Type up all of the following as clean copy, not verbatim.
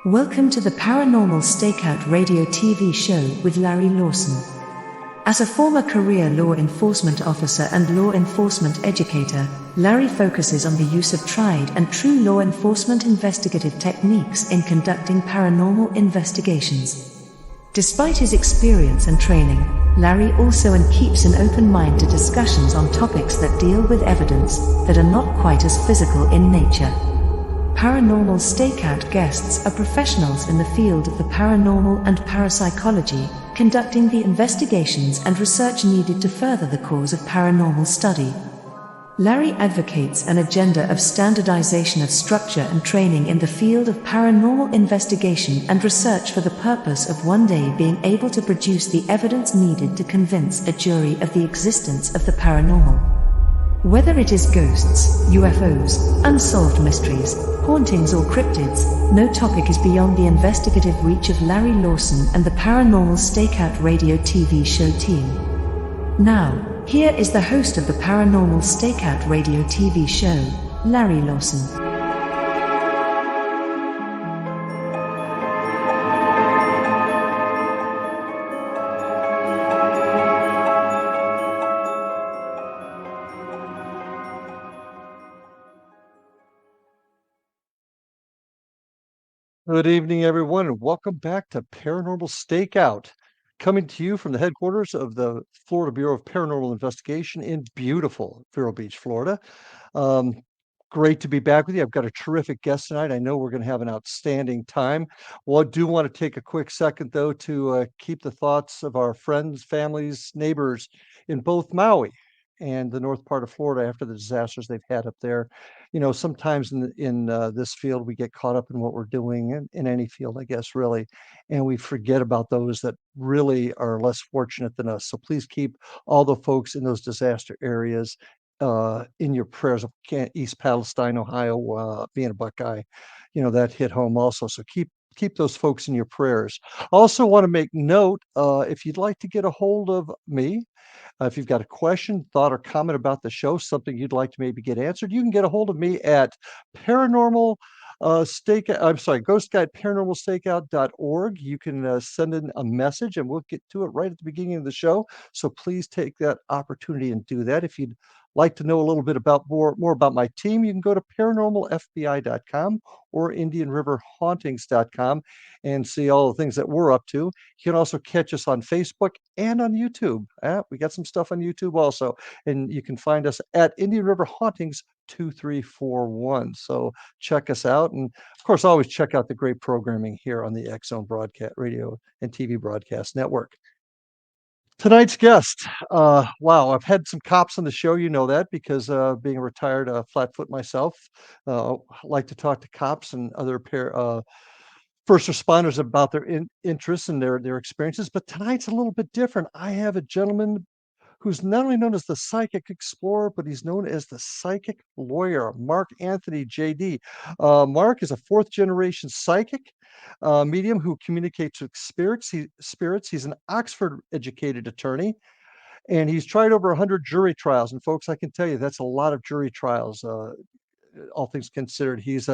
Welcome to the Paranormal StakeOut radio TV show with Larry Lawson. As a former career law enforcement officer and law enforcement educator, Larry focuses on the use of tried and true law enforcement investigative techniques in conducting paranormal investigations. Despite his experience and training, Larry also keeps an open mind to discussions on topics that deal with evidence that are not quite as physical in nature. Paranormal StakeOut guests are professionals in the field of the paranormal and parapsychology, conducting the investigations and research needed to further the cause of paranormal study. Larry advocates an agenda of standardization of structure and training in the field of paranormal investigation and research for the purpose of one day being able to produce the evidence needed to convince a jury of the existence of the paranormal. Whether it is ghosts, UFOs, unsolved mysteries, hauntings or cryptids, no topic is beyond the investigative reach of Larry Lawson and the Paranormal StakeOut radio TV show team. Now, here is the host of the Paranormal StakeOut radio TV show, Larry Lawson. Good evening, everyone, and welcome back to Paranormal StakeOut, coming to you from the headquarters of the Florida Bureau of Paranormal Investigation in beautiful Vero Beach, Florida. Great to be back with you. I've got a terrific guest tonight. I know we're going to have an outstanding time. Well, I do want to take a quick second, though, to keep the thoughts of our friends, families, neighbors in both Maui and the north part of Florida after the disasters they've had up there. You know, sometimes in this field, we get caught up in what we're doing in any field, I guess, really, and we forget about those that really are less fortunate than us. So please keep all the folks in those disaster areas in your prayers. East Palestine, Ohio, being a Buckeye, you know, that hit home also. So keep those folks in your prayers. I also want to make note, if you'd like to get a hold of me, if you've got a question, thought, or comment about the show, something you'd like to maybe get answered, you can get a hold of me at paranormal Ghost Guide paranormalstakeout.org. You can send in a message and we'll get to it right at the beginning of the show. So please take that opportunity and do that. If you'd like to know a little bit about more about my team, you can go to paranormalfbi.com or indianriverhauntings.com and see all the things that we're up to. You can also catch us on Facebook and on YouTube. We got some stuff on YouTube also, and you can find us at Indian River Hauntings 2341. So check us out, and of course, always check out the great programming here on the X Zone Broadcast Radio and TV Broadcast Network. Tonight's guest, wow, I've had some cops on the show, you know that, because being a retired flatfoot myself, I like to talk to cops and other first responders about their interests and their experiences. But tonight's a little bit different. I have a gentleman who's not only known as the psychic explorer, but he's known as the psychic lawyer, Mark Anthony, JD. Mark is a fourth generation psychic medium who communicates with spirits. He's an Oxford educated attorney, and he's tried over 100 jury trials. And folks, I can tell you that's a lot of jury trials, all things considered. He's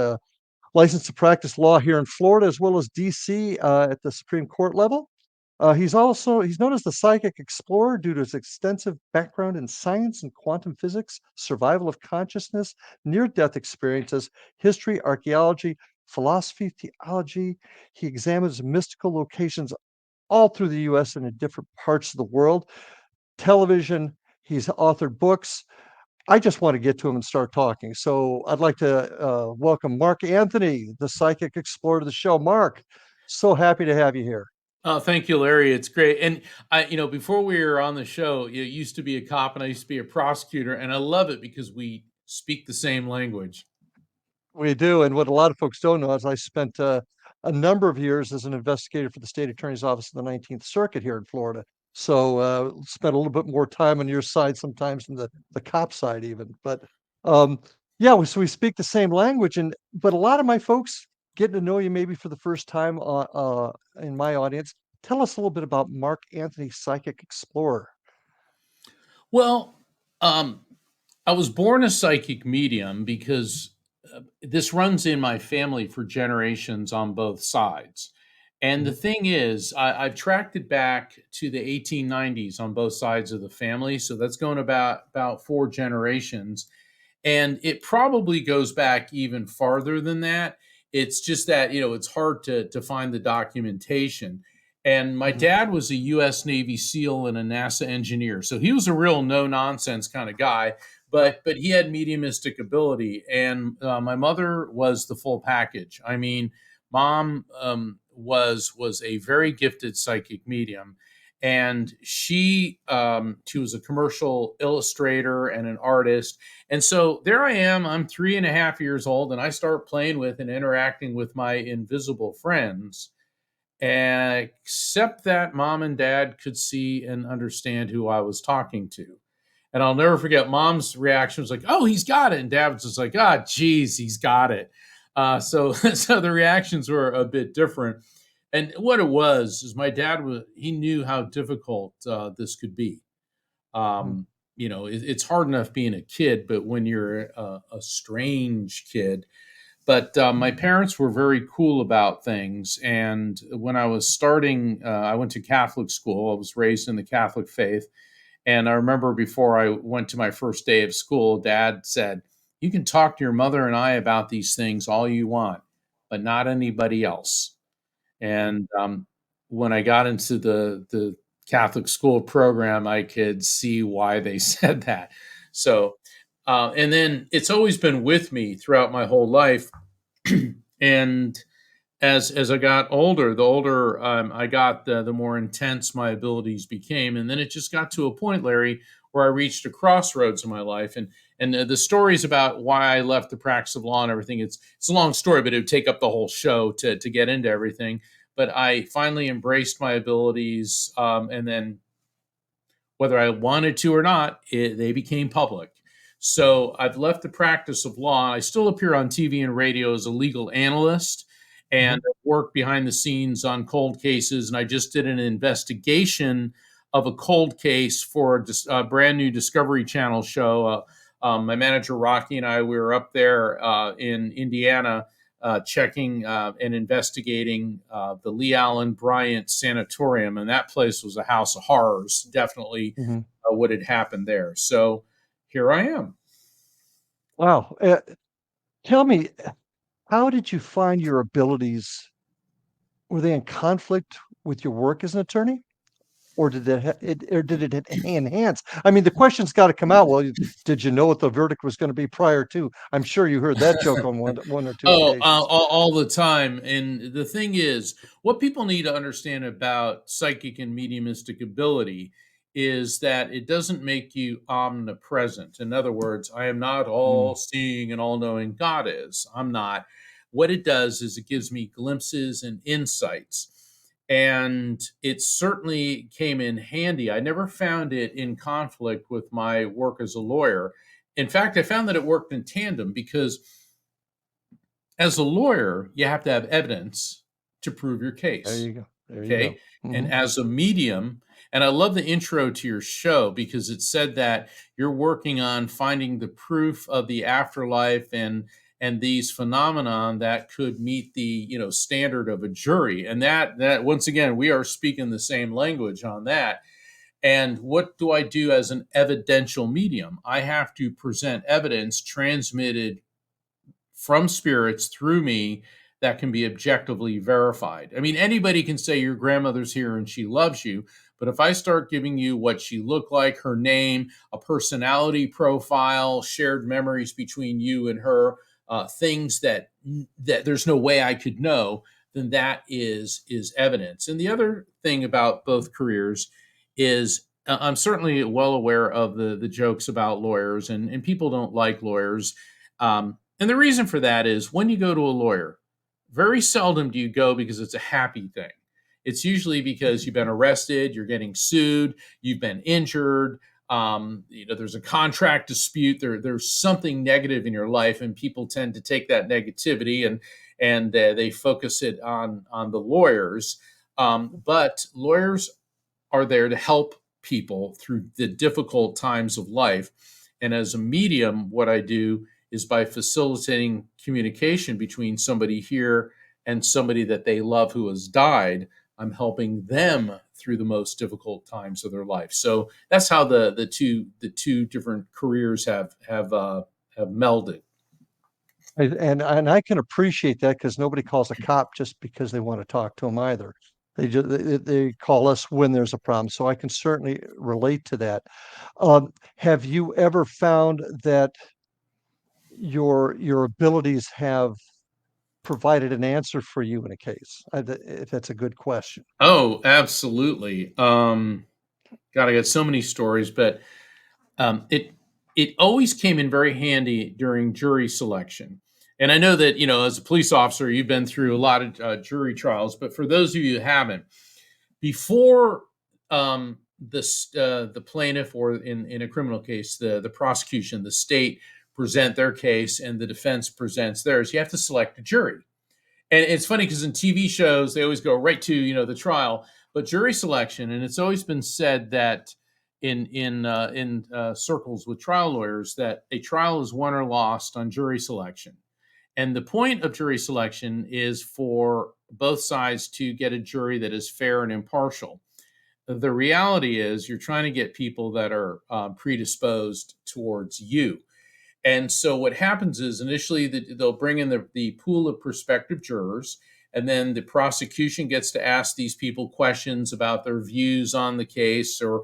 licensed to practice law here in Florida as well as DC at the Supreme Court level. He's known as the psychic explorer due to his extensive background in science and quantum physics, survival of consciousness, near-death experiences, history, archaeology, philosophy, theology. He examines mystical locations all through the U.S. and in different parts of the world. Television, he's authored books. I just want to get to him and start talking. So I'd like to welcome Mark Anthony, the psychic explorer, to the show. Mark, so happy to have you here. Thank you, Larry. It's great. And before we were on the show, you used to be a cop and I used to be a prosecutor, and I love it because we speak the same language. We do. And what a lot of folks don't know is I spent a number of years as an investigator for the state attorney's office in the 19th Circuit here in Florida. So spent a little bit more time on your side sometimes than the cop side even. But yeah, so we speak the same language. But a lot of my folks getting to know you maybe for the first time in my audience. Tell us a little bit about Mark Anthony, Psychic Explorer. Well, I was born a psychic medium because this runs in my family for generations on both sides. And the Mhm. thing is, I've tracked it back to the 1890s on both sides of the family. So that's going about 4 generations. And it probably goes back even farther than that. It's just that, it's hard to find the documentation. And my Mhm. dad was a US Navy SEAL and a NASA engineer. So he was a real no nonsense kind of guy, but he had mediumistic ability. And my mother was the full package. I mean, mom was a very gifted psychic medium, and she was a commercial illustrator and an artist. And so there I am. I'm 3.5 years old, and I start playing with and interacting with my invisible friends. Except that mom and dad could see and understand who I was talking to. And I'll never forget mom's reaction was like, "Oh, he's got it." And dad was just like, "Ah, geez, he's got it." So, so the reactions were a bit different. And what it was is my dad he knew how difficult this could be. Mhm. It's hard enough being a kid, but when you're a strange kid. But my parents were very cool about things. And when I was starting, I went to Catholic school. I was raised in the Catholic faith. And I remember before I went to my first day of school, dad said, "You can talk to your mother and I about these things all you want, but not anybody else." And when I got into the Catholic school program, I could see why they said that. So, and then it's always been with me throughout my whole life. And as I got older, the older I got, the more intense my abilities became. And then it just got to a point, Larry, where I reached a crossroads in my life. And the stories about why I left the practice of law and everything, it's a long story, but it would take up the whole show to get into everything. But I finally embraced my abilities, and then whether I wanted to or not, they became public. So I've left the practice of law. I still appear on TV and radio as a legal analyst, and Mhm. I work behind the scenes on cold cases. And I just did an investigation of a cold case for a brand new Discovery Channel show. My manager Rocky and I, we were up there in Indiana, checking and investigating the Lee Allen Bryant Sanatorium, and that place was a house of horrors. Definitely, Mhm. what had happened there. So here I am. Wow. Tell me, how did you find your abilities? Were they in conflict with your work as an attorney? Or did it enhance? I mean, the question's gotta come out, well, did you know what the verdict was gonna be prior to? I'm sure you heard that joke on one or two Oh, occasions. all the time. And the thing is, what people need to understand about psychic and mediumistic ability is that it doesn't make you omnipresent. In other words, I am not Mm, all seeing and all knowing. God is. I'm not. What it does is it gives me glimpses and insights. And it certainly came in handy. I never found it in conflict with my work as a lawyer. In fact, I found that it worked in tandem because as a lawyer, you have to have evidence to prove your there case. you go. There you Okay. go. And Mhm, as a medium, and I love the intro to your show because it said that you're working on finding the proof of the afterlife and these phenomenon that could meet the standard of a jury. And that once again, we are speaking the same language on that. And what do I do as an evidential medium? I have to present evidence transmitted from spirits through me that can be objectively verified. I mean, anybody can say your grandmother's here and she loves you, but if I start giving you what she looked like, her name, a personality profile, shared memories between you and her, things that there's no way I could know, then that is evidence. And the other thing about both careers is I'm certainly well aware of the jokes about lawyers, and people don't like lawyers. And the reason for that is when you go to a lawyer, very seldom do you go because it's a happy thing. It's usually because you've been arrested, you're getting sued, you've been injured, there's a contract dispute, there's something negative in your life, and people tend to take that negativity and they focus it on the lawyers. But lawyers are there to help people through the difficult times of life. And as a medium, what I do is by facilitating communication between somebody here and somebody that they love who has died. I'm helping them through the most difficult times of their life. So that's how the two different careers have melded. And I can appreciate that, because nobody calls a cop just because they want to talk to them either. They call us when there's a problem. So I can certainly relate to that. Have you ever found that your abilities have provided an answer for you in a case? If that's a good question. Oh, absolutely. God, I got so many stories, but it always came in very handy during jury selection. And I know that, as a police officer, you've been through a lot of jury trials, but for those of you who haven't, before the plaintiff, or in a criminal case, the prosecution, the state present their case and the defense presents theirs, you have to select a jury. And it's funny because in TV shows, they always go right to, the trial, but jury selection, and it's always been said that in circles with trial lawyers, that a trial is won or lost on jury selection. And the point of jury selection is for both sides to get a jury that is fair and impartial. The reality is you're trying to get people that are predisposed towards you. And so what happens is initially they'll bring in the pool of prospective jurors, and then the prosecution gets to ask these people questions about their views on the case, or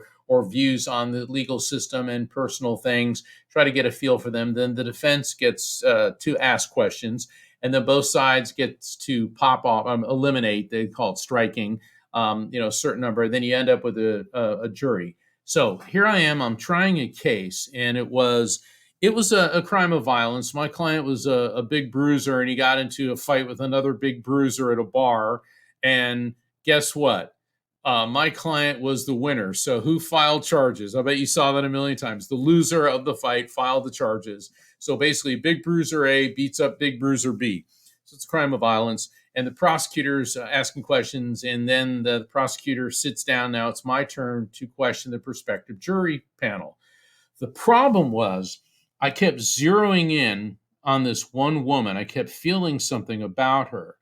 views on the legal system and personal things, try to get a feel for them. Then the defense gets to ask questions, and then both sides gets to pop off, eliminate, they call it striking, a certain number. Then you end up with a jury. So here I am, I'm trying a case, and it was a crime of violence. My client was a big bruiser, and he got into a fight with another big bruiser at a bar. And guess what? My client was the winner. So who filed charges? I bet you saw that a million times. The loser of the fight filed the charges. So basically, big bruiser A beats up big bruiser B. So it's a crime of violence. And the prosecutor's asking questions, and then the prosecutor sits down. Now it's my turn to question the prospective jury panel. The problem was, I kept zeroing in on this one woman. I kept feeling something about her,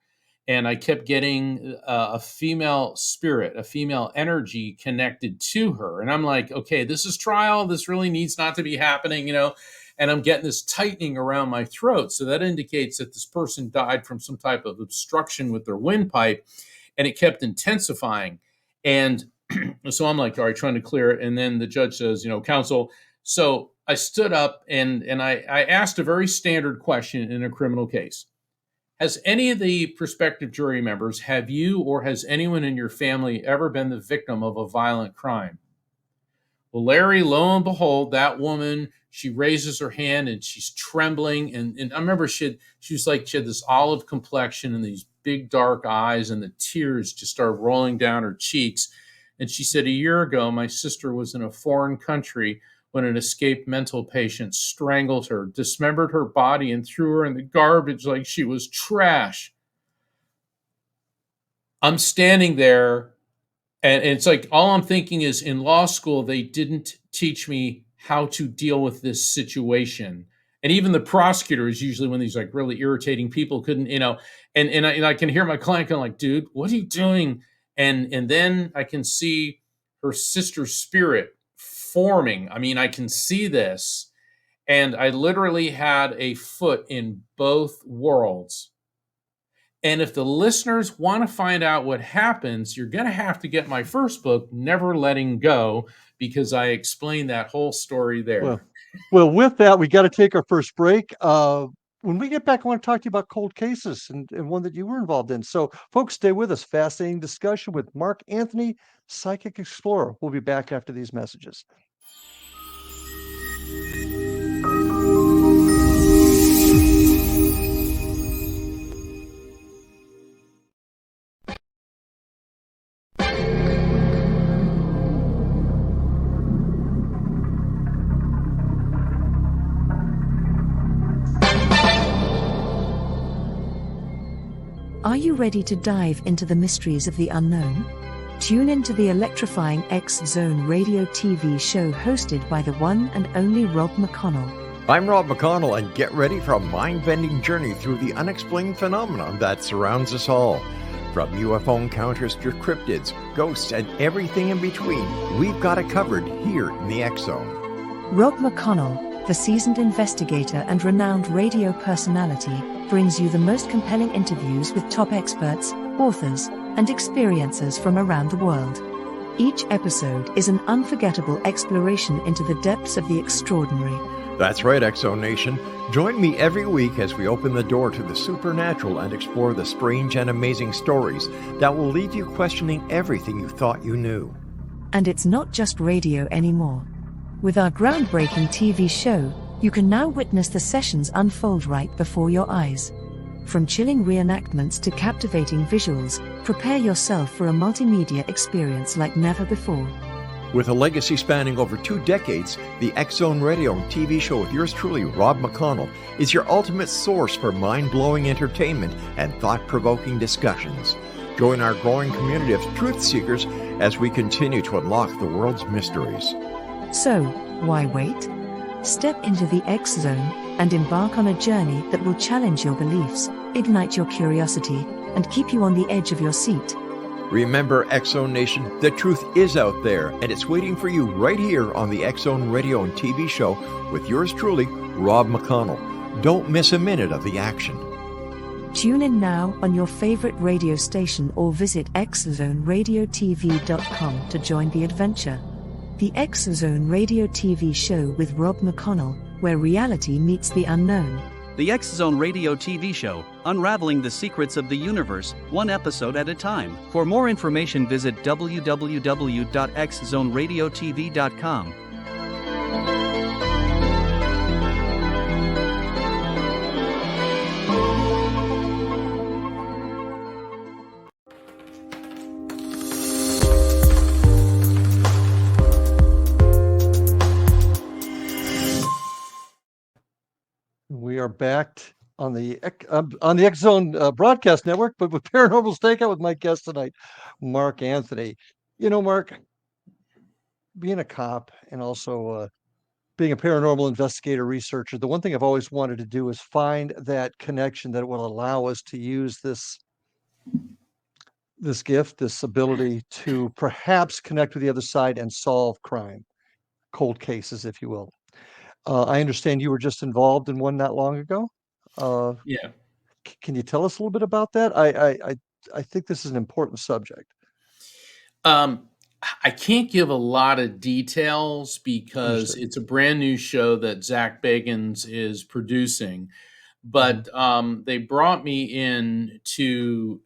and I kept getting a female spirit, a female energy connected to her. And I'm like, okay, this is trial. This really needs not to be happening, and I'm getting this tightening around my throat. So that indicates that this person died from some type of obstruction with their windpipe, and it kept intensifying. And so I'm like, all right, trying to clear it. And then the judge says, counsel. So I stood up and I asked a very standard question in a criminal case. Has any of the prospective jury members, have you or has anyone in your family ever been the victim of a violent crime? Well, Larry, lo and behold, that woman, she raises her hand and she's trembling. And I remember she had this olive complexion and these big dark eyes, and the tears just started rolling down her cheeks. And she said, a year ago, my sister was in a foreign country when an escaped mental patient strangled her, dismembered her body, and threw her in the garbage like she was trash. I'm standing there, and it's like all I'm thinking is, in law school, they didn't teach me how to deal with this situation. And even the prosecutor is usually one of these like really irritating people, couldn't, and I can hear my client going like, dude, what are you doing? And then I can see her sister's spirit forming. I mean, I can see this, and I literally had a foot in both worlds. And if the listeners want to find out what happens, you're going to have to get my first book, Never Letting Go, because I explain that whole story there. Well, with that, we got to take our first break. When we get back, I want to talk to you about cold cases and one that you were involved in. So, folks, stay with us. Fascinating discussion with Mark Anthony, Psychic Explorer. We'll be back after these messages. Are you ready to dive into the mysteries of the unknown? Tune into the electrifying X Zone radio TV show hosted by the one and only Rob McConnell. I'm Rob McConnell, and get ready for a mind-bending journey through the unexplained phenomenon that surrounds us all. From UFO encounters to cryptids, ghosts, and everything in between, we've got it covered here in the X Zone. Rob McConnell, the seasoned investigator and renowned radio personality, brings you the most compelling interviews with top experts, authors, and experiencers from around the world. Each episode is an unforgettable exploration into the depths of the extraordinary. That's right, X Zone Nation. Join me every week as we open the door to the supernatural and explore the strange and amazing stories that will leave you questioning everything you thought you knew. And it's not just radio anymore. With our groundbreaking TV show, you can now witness the sessions unfold right before your eyes. From chilling reenactments to captivating visuals, prepare yourself for a multimedia experience like never before. With a legacy spanning over 2 decades, the X Zone Radio and TV show with yours truly, Rob McConnell, is your ultimate source for mind-blowing entertainment and thought-provoking discussions. Join our growing community of truth seekers as we continue to unlock the world's mysteries. So, why wait? Step into the X Zone and embark on a journey that will challenge your beliefs, ignite your curiosity, and keep you on the edge of your seat. Remember, X Zone Nation, the truth is out there, and it's waiting for you right here on the X Zone Radio and TV show with yours truly, Rob McConnell. Don't miss a minute of the action. Tune in now on your favorite radio station or visit XZoneRadioTV.com to join the adventure. The X Zone Radio TV show with Rob McConnell, where reality meets the unknown. The X Zone Radio TV show, unraveling the secrets of the universe, one episode at a time. For more information, visit www.xzoneradiotv.com. We are back on the X Zone broadcast network, but with Paranormal Stakeout with my guest tonight, Mark Anthony. You know, Mark, being a cop and also being a paranormal investigator researcher, the one thing I've always wanted to do is find that connection that will allow us to use this gift, this ability to perhaps connect with the other side and solve crime, cold cases, if you will. I understand you were just involved in one not long ago. Yeah. Can you tell us a little bit about that? I think this is an important subject. I can't give a lot of details because Understood. it's a brand new show that Zach Bagans is producing. But they brought me in to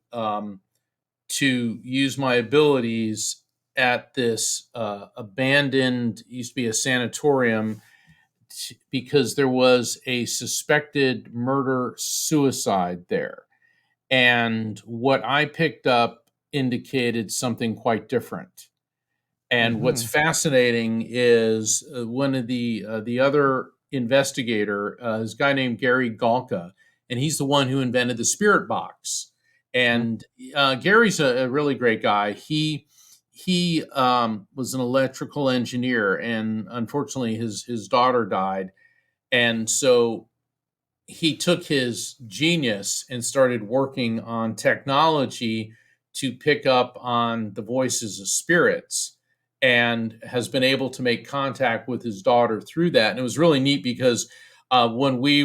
use my abilities at this abandoned, used to be a sanatorium, because there was a suspected murder-suicide there. And what I picked up indicated something quite different. And what's fascinating is one of the other investigator, is a guy named Gary Galka, and he's the one who invented the spirit box. And Gary's a really great guy. He was an electrical engineer, and unfortunately his daughter died. And so he took his genius and started working on technology to pick up on the voices of spirits, and has been able to make contact with his daughter through that. And it was really neat because when we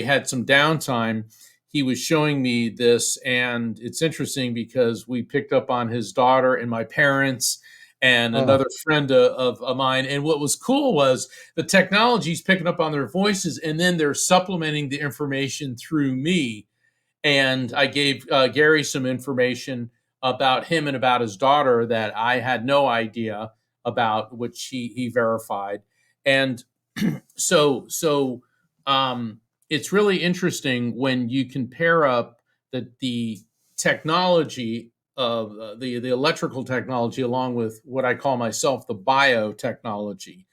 had some downtime, he was showing me this, and it's interesting because we picked up on his daughter and my parents and another friend of mine. And what was cool was the technology's picking up on their voices, and then they're supplementing the information through me. And I gave Gary some information about him and about his daughter that I had no idea about, which he verified. And so it's really interesting when you can pair up the technology of the electrical technology along with what I call myself the biotechnology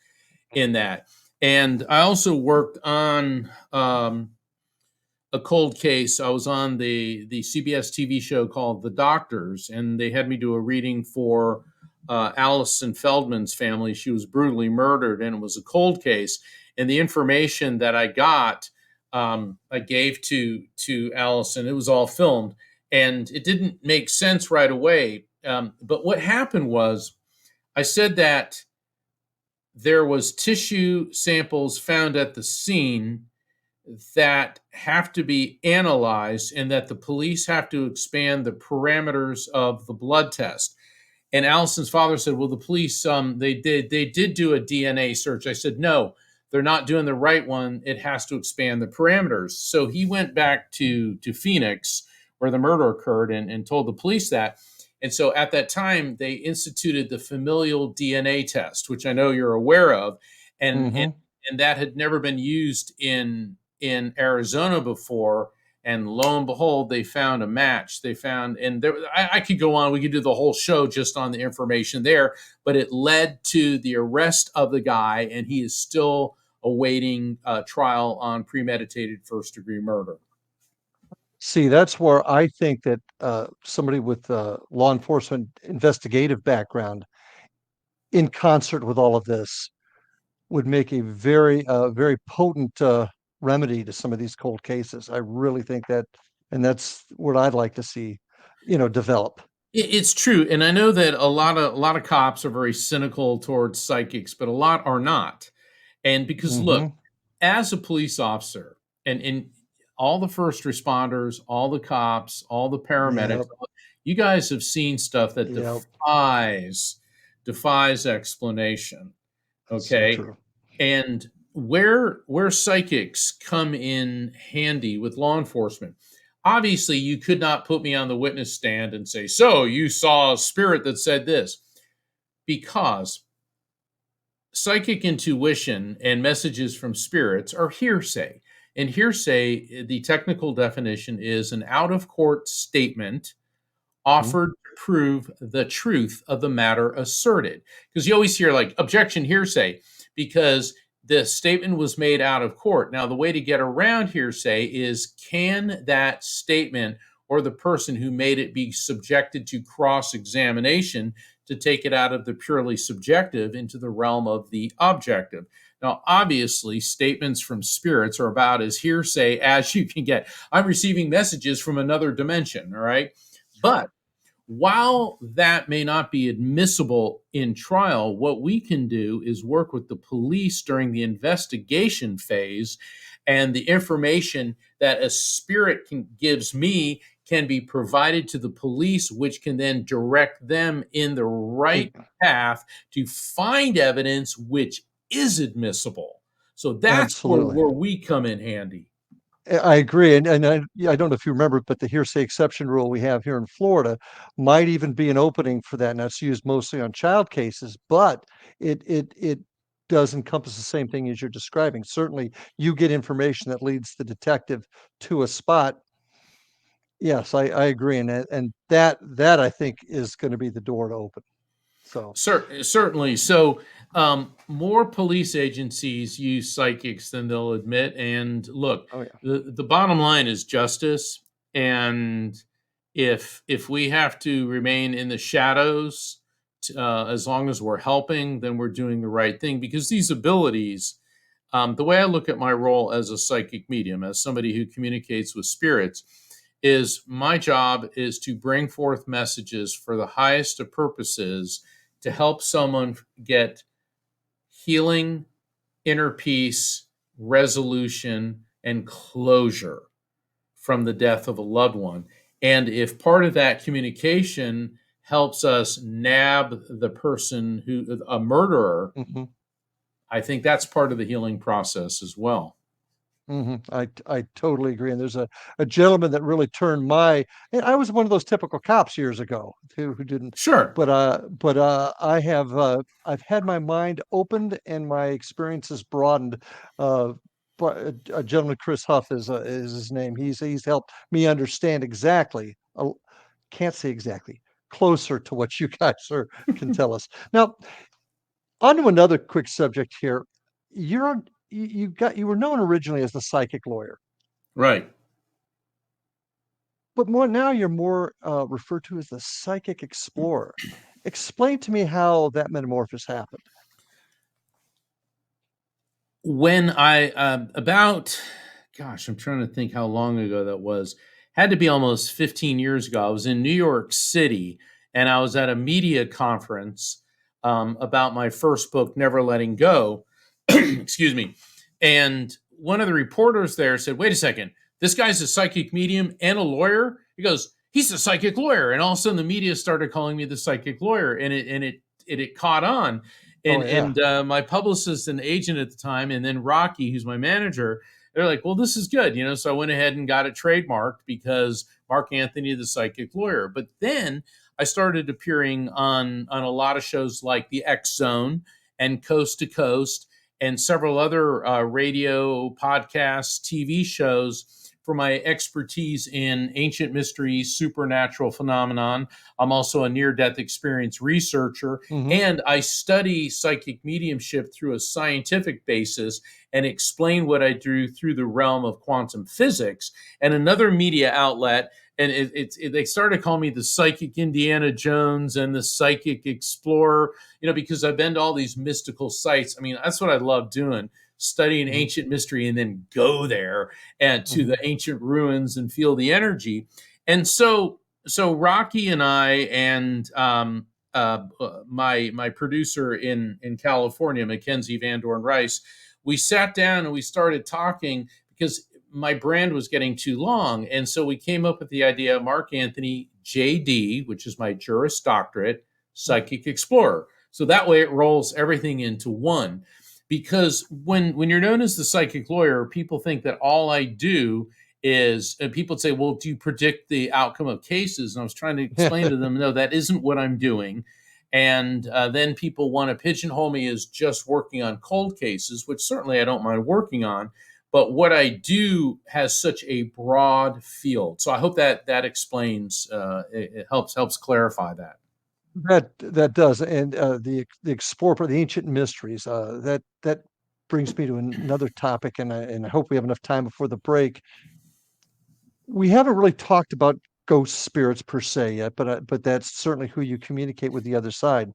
in that. And I also worked on a cold case. I was on the CBS TV show called The Doctors, and they had me do a reading for Allison Feldman's family. She was brutally murdered, and it was a cold case. And the information that I got, I gave to Allison. It was all filmed, and it didn't make sense right away. But what happened was, I said that there was tissue samples found at the scene that have to be analyzed, and that the police have to expand the parameters of the blood test. And Allison's father said, "Well, the police, they did do a DNA search." I said, "No, they're not doing the right one. It has to expand the parameters." So he went back to Phoenix, where the murder occurred, and told the police that. And so at that time, they instituted the familial DNA test, which I know you're aware of, and and, Mm-hmm. and that had never been used in Arizona before. And lo and behold, they found a match. They found, and there, I could go on. We could do the whole show just on the information there, but it led to the arrest of the guy, and he is still awaiting trial on premeditated first-degree murder. See, that's where I think that somebody with law enforcement investigative background, in concert with all of this, would make a very potent remedy to some of these cold cases. I really think that, and that's what I'd like to see, develop. It's true, and I know that a lot of cops are very cynical towards psychics, but a lot are not. And because look, Mm-hmm. as a police officer, and all the first responders, all the cops, all the paramedics, Yep. you guys have seen stuff that Yep. defies explanation. So Okay, true. and where psychics come in handy with law enforcement. Obviously, you could not put me on the witness stand and say, "So you saw a spirit that said this," because psychic intuition and messages from spirits are hearsay. And hearsay, the technical definition is an out of court statement Mhm. offered to prove the truth of the matter asserted. Because you always hear like objection hearsay, because the statement was made out of court. Now, the way to get around hearsay is, can that statement or the person who made it be subjected to cross examination to take it out of the purely subjective into the realm of the objective? Now, obviously, statements from spirits are about as hearsay as you can get. I'm receiving messages from another dimension, all right? But while that may not be admissible in trial, what we can do is work with the police during the investigation phase, and the information that a spirit gives me can be provided to the police, which can then direct them in the right Mm, path to find evidence which is admissible. So that's where, absolutely. we come in handy. I agree, and I don't know if you remember, but the hearsay exception rule we have here in Florida might even be an opening for that, and that's used mostly on child cases, but it does encompass the same thing as you're describing. Certainly, you get information that leads the detective to a spot. Yes, I agree, and that I think is gonna be the door to open. So, Certainly. So, more police agencies use psychics than they'll admit. And look, oh, yeah. the bottom line is justice. And if we have to remain in the shadows, as long as we're helping, then we're doing the right thing. Because these abilities, the way I look at my role as a psychic medium, as somebody who communicates with spirits, is my job is to bring forth messages for the highest of purposes to help someone get healing, inner peace, resolution, and closure from the death of a loved one. And if part of that communication helps us nab the person who, a murderer, Mhm. I think that's part of the healing process as well. Mhm. I totally agree, and there's a gentleman that really turned my and I was one of those typical cops years ago who didn't Sure. but I've had my mind opened and my experiences broadened, uh, a gentleman, Chris Huff is his name. He's helped me understand exactly, can't say exactly, closer to what you guys can tell us. Now, on to another quick subject here. You were known originally as the psychic lawyer, Right. but more now you're more referred to as the psychic explorer. Explain to me how that metamorphosis happened. when I about, gosh, I'm trying to think how long ago that was. Had to be almost 15 years ago. I was in New York City, and I was at a media conference about my first book, Never Letting Go. Excuse me. And one of the reporters there said, "Wait a second, this guy's a psychic medium and a lawyer." He goes, "He's a psychic lawyer," and all of a sudden the media started calling me the psychic lawyer, and it caught on. Oh, And yeah. my publicist and agent at the time, and then Rocky, who's my manager, they're like, "Well, this is good," So I went ahead and got it trademarked because Mark Anthony, the psychic lawyer. But then I started appearing on a lot of shows like the X Zone and Coast to Coast and several other radio, podcasts, TV shows for my expertise in ancient mysteries, supernatural phenomenon. I'm also a near-death experience researcher, Hmm. and I study psychic mediumship through a scientific basis and explain what I do through the realm of quantum physics. And another media outlet, and they started calling me the psychic Indiana Jones and the psychic explorer, because I've been to all these mystical sites. I mean, that's what I love doing, studying Hmm. ancient mystery and then go there and to Hmm. the ancient ruins and feel the energy. And so Rocky and I and my producer in California, Mackenzie Van Dorn Rice, we sat down and we started talking because my brand was getting too long, and so we came up with the idea of Mark Anthony JD, which is my Juris Doctorate, Psychic Explorer. So that way it rolls everything into one. Because when you're known as the psychic lawyer, people think that all I do is, and people say, "Well, do you predict the outcome of cases?" And I was trying to explain to them, no, that isn't what I'm doing. And then people want to pigeonhole me as just working on cold cases, which certainly I don't mind working on. But what I do has such a broad field. So I hope that explains, it helps clarify that. That does, and the explore for the ancient mysteries. That brings me to another topic, and I hope we have enough time before the break. We haven't really talked about ghost spirits per se yet, but that's certainly who you communicate with the other side.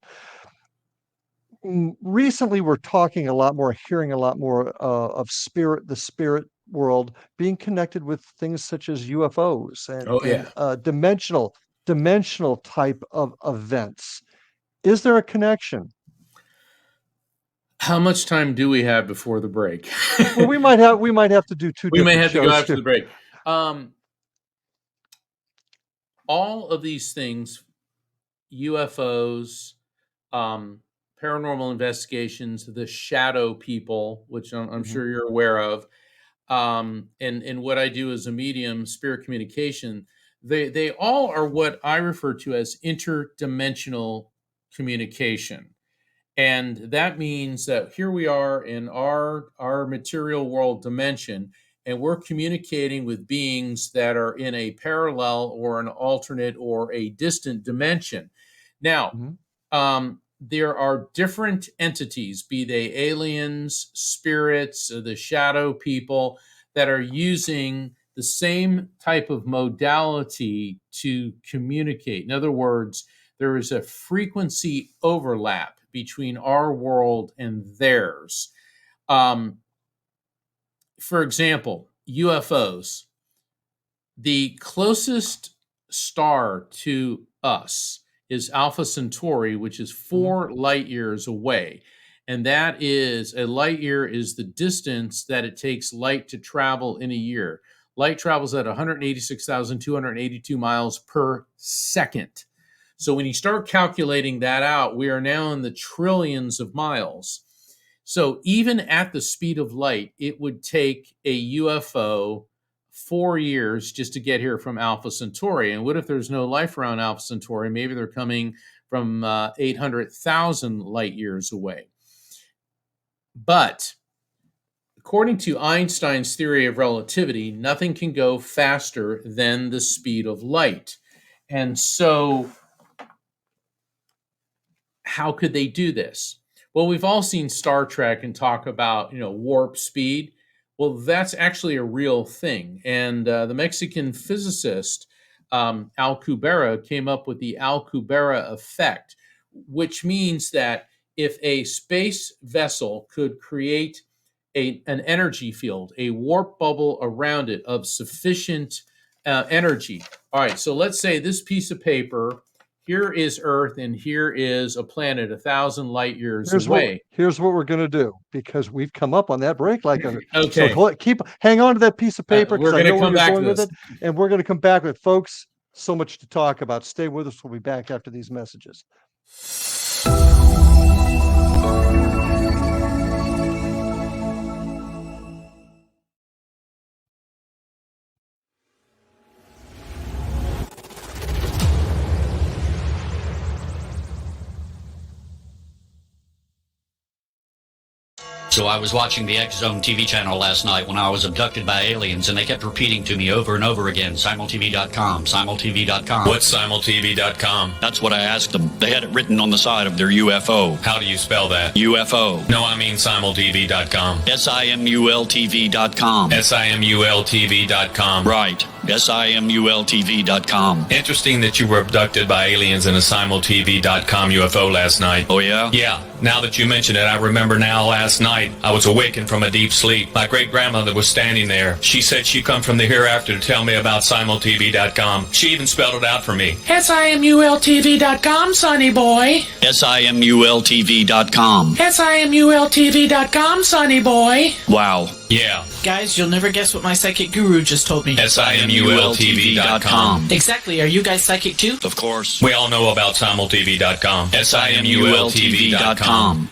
Recently, we're talking a lot more, hearing a lot more of the spirit world being connected with things such as UFOs Oh and yeah. dimensional type of events. Is there a connection? How much time do we have before the break? Well, we might have to do two We may different have to go shows after here. the break. Um, all of these things, UFOs, um, paranormal investigations, the shadow people, which I'm Mhm. sure you're aware of, and what I do as a medium, spirit communication, they all are what I refer to as interdimensional communication. And that means that here we are in our material world dimension, and we're communicating with beings that are in a parallel or an alternate or a distant dimension. Now, Mhm. there are different entities, be they aliens, spirits, the shadow people, that are using the same type of modality to communicate. In other words, there is a frequency overlap between our world and theirs. Um, for example, UFOs. The closest star to us is Alpha Centauri, which is Mhm. 4 light years away. And that is, a light year is the distance that it takes light to travel in a year. Light travels at 186,282 miles per second. So when you start calculating that out, we are now in the trillions of miles. So even at the speed of light, it would take a UFO 4 years just to get here from Alpha Centauri. And what if there's no life around Alpha Centauri? Maybe they're coming from 800,000 light years away. But according to Einstein's theory of relativity, nothing can go faster than the speed of light. And so how could they do this? Well, we've all seen Star Trek and talk about, warp speed. Well, that's actually a real thing. And the Mexican physicist Alcubierre came up with the Alcubierre effect, which means that if a space vessel could create an energy field, a warp bubble around it of sufficient energy. All right, so let's say this piece of paper, here is Earth, and here is a planet 1,000 light years away. Here's what we're going to do, because we've come up on that break. Okay. So hang on to that piece of paper, because I know where you're going with it, and we're going to come back with it. Folks, so much to talk about. Stay with us. We'll be back after these messages. So I was watching the X Zone TV channel last night when I was abducted by aliens, and they kept repeating to me over and over again, simultv.com, simultv.com. What's simultv.com? That's what I asked them. They had it written on the side of their UFO. How do you spell that? UFO. No, I mean simultv.com. simultv.com. simultv.com. Right. simultv.com. Interesting that you were abducted by aliens in a simultv.com UFO last night. Oh, yeah? Yeah. Now that you mention it, I remember now last night I was awakened from a deep sleep. My great-grandmother was standing there. She said she'd come from the hereafter to tell me about simultv.com. She even spelled it out for me. simultv.com, sonny boy. simultv.com. simultv.com, sonny boy. Wow. Yeah. Guys, you'll never guess what my psychic guru just told me. simultv.com. Exactly. Are you guys psychic too? Of course. We all know about simultv.com. simultv.com.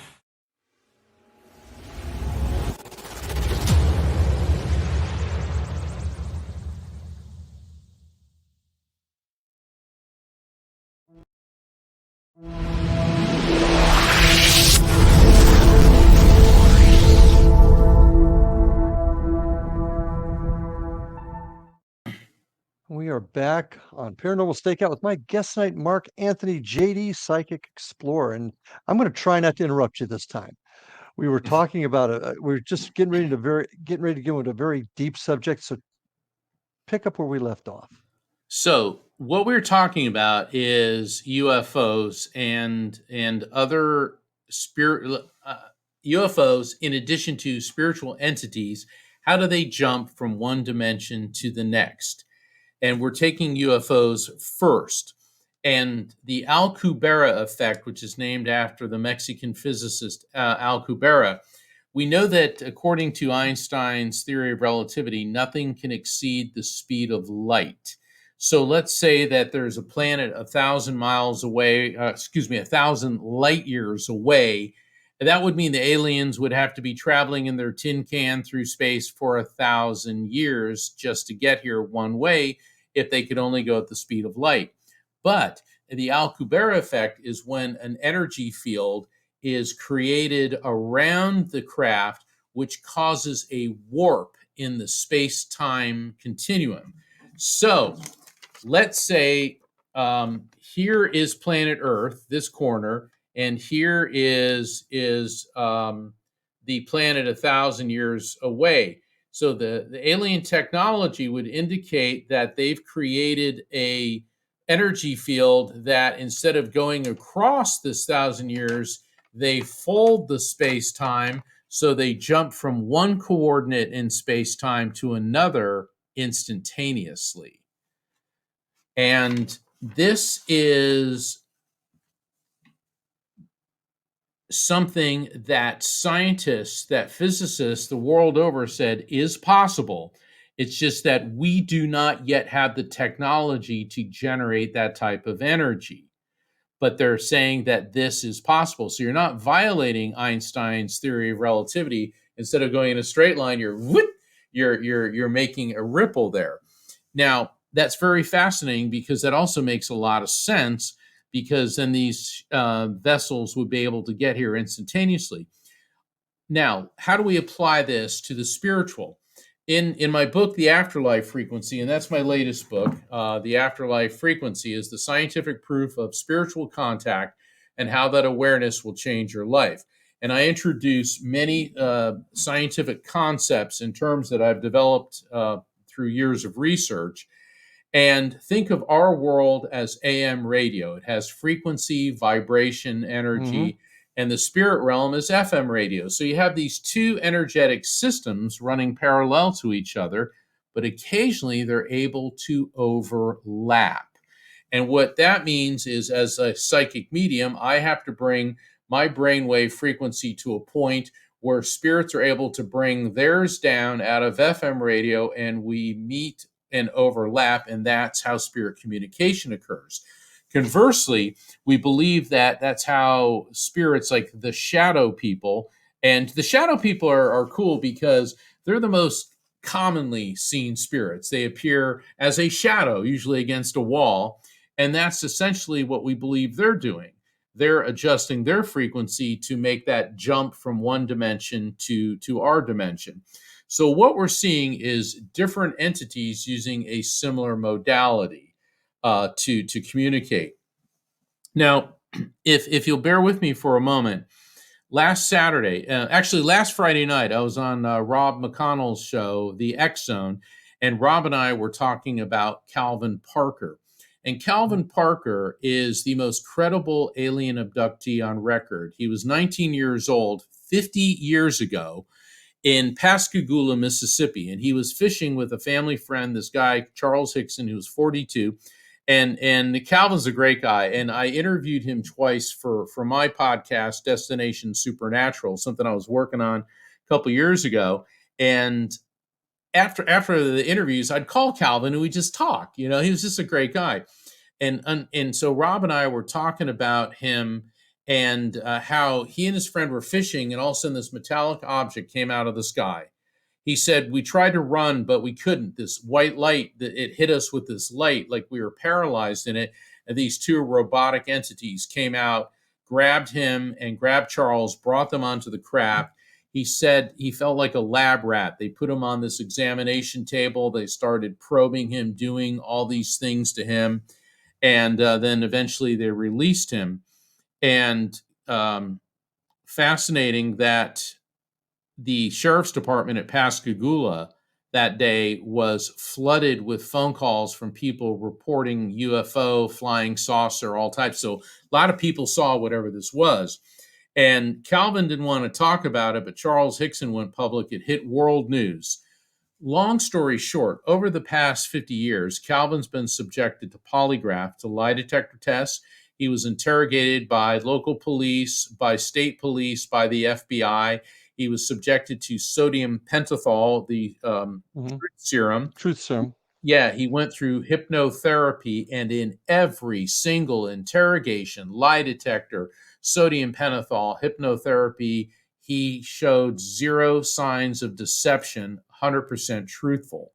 We are back on Paranormal Stakeout with my guest tonight, Mark Anthony, JD, Psychic Explorer. And I'm going to try not to interrupt you this time. We were talking about we were just getting ready to go into a very deep subject. So pick up where we left off. So what we're talking about is UFOs and other UFOs, in addition to spiritual entities. How do they jump from one dimension to the next? And we're taking UFOs first. And the Alcubierre effect, which is named after the Mexican physicist Alcubierre, we know that according to Einstein's theory of relativity, nothing can exceed the speed of light. So let's say that there's a planet 1,000 miles away, 1,000 light years away. And that would mean the aliens would have to be traveling in their tin can through space for 1,000 years just to get here one way, if they could only go at the speed of light. But the Alcubierre effect is when an energy field is created around the craft, which causes a warp in the space-time continuum. So let's say here is planet Earth, this corner, and here is the planet 1,000 years away. So the alien technology would indicate that they've created a energy field that, instead of going across this 1,000 years, they fold the space-time, so they jump from one coordinate in space-time to another instantaneously. And this is something that scientists, that physicists the world over said is possible. It's just that we do not yet have the technology to generate that type of energy. But they're saying that this is possible. So you're not violating Einstein's theory of relativity. Instead of going in a straight line, you're making a ripple there. Now, that's very fascinating, because that also makes a lot of sense, because then these vessels would be able to get here instantaneously. Now, how do we apply this to the spiritual? In my book, The Afterlife Frequency, and that's my latest book, The Afterlife Frequency is the scientific proof of spiritual contact and how that awareness will change your life. And I introduce many scientific concepts and terms that I've developed through years of research. And think of our world as AM radio. It has frequency, vibration, energy. and the spirit realm is FM radio. So you have these two energetic systems running parallel to each other, but occasionally they're able to overlap. And what that means is, as a psychic medium, I have to bring my brainwave frequency to a point where spirits are able to bring theirs down out of FM radio, and we meet and overlap, and that's how spirit communication occurs. Conversely, we believe that that's how spirits like the shadow people, and the shadow people are cool because they're the most commonly seen spirits. They appear as a shadow, usually against a wall, and that's essentially what we believe they're doing. They're adjusting their frequency to make that jump from one dimension to our dimension. So what we're seeing is different entities using a similar modality to communicate. Now, if you'll bear with me for a moment, last Saturday, actually last Friday night, I was on Rob McConnell's show, The X Zone, and Rob and I were talking about Calvin Parker. And Calvin Parker is the most credible alien abductee on record. He was 19 years old 50 years ago in Pascagoula, Mississippi, and he was fishing with a family friend, this guy, Charles Hickson, who was 42. And Calvin's a great guy, and I interviewed him twice for my podcast, Destination Supernatural, something I was working on a couple years ago. And after the interviews, I'd call Calvin and we just talk. He was just a great guy. And so Rob and I were talking about him and how he and his friend were fishing, and all of a sudden this metallic object came out of the sky. He said, we tried to run, but we couldn't. This white light, it hit us with this light, like we were paralyzed in it. And these two robotic entities came out, grabbed him and grabbed Charles, brought them onto the craft. He said he felt like a lab rat. They put him on this examination table. They started probing him, doing all these things to him. And then eventually they released him. And fascinating that the sheriff's department at Pascagoula that day was flooded with phone calls from people reporting UFO, flying saucer, all types. So a lot of people saw whatever this was. And Calvin didn't want to talk about it, but Charles Hickson went public. It hit world news. Long story short, over the past 50 years, Calvin's been subjected to polygraph, to lie detector tests. He was interrogated by local police, by state police, by the FBI. He was subjected to sodium pentothal, the truth serum. Truth serum. Yeah, he went through hypnotherapy, and in every single interrogation, lie detector, sodium pentothal, hypnotherapy, he showed zero signs of deception, 100% truthful.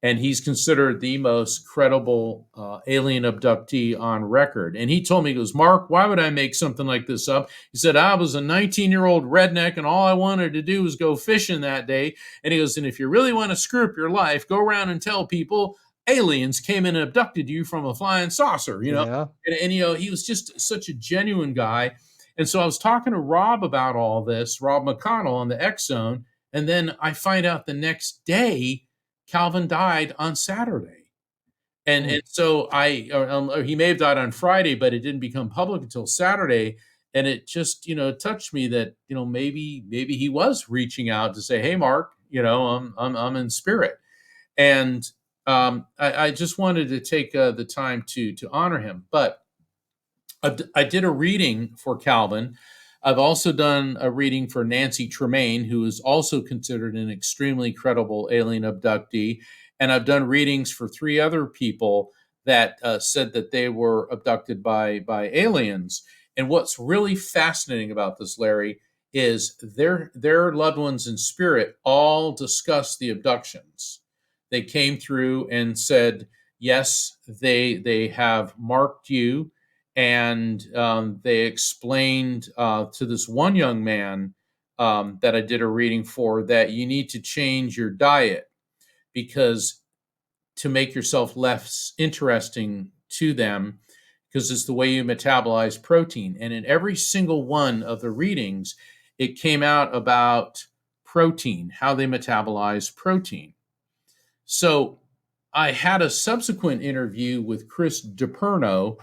And he's considered the most credible alien abductee on record. And he told me, he goes, Mark, why would I make something like this up? He said, I was a 19-year-old redneck, and all I wanted to do was go fishing that day. And he goes, and if you really want to screw up your life, go around and tell people aliens came in and abducted you from a flying saucer, Yeah. And he was just such a genuine guy. And so I was talking to Rob about all this, Rob McConnell on the X Zone, and then I find out the next day Calvin died on Saturday. And so he may have died on Friday, but it didn't become public until Saturday. And it just, touched me that, maybe he was reaching out to say, hey, Mark, I'm in spirit. And I just wanted to take the time to honor him. But I did a reading for Calvin. I've also done a reading for Nancy Tremaine, who is also considered an extremely credible alien abductee. And I've done readings for 3 other people that said that they were abducted by aliens. And what's really fascinating about this, Larry, is their loved ones in spirit all discussed the abductions. They came through and said, yes, they have marked you. And they explained to this one young man that I did a reading for that you need to change your diet because to make yourself less interesting to them, because it's the way you metabolize protein. And in every single one of the readings, it came out about protein, how they metabolize protein. So I had a subsequent interview with Chris DiPerno,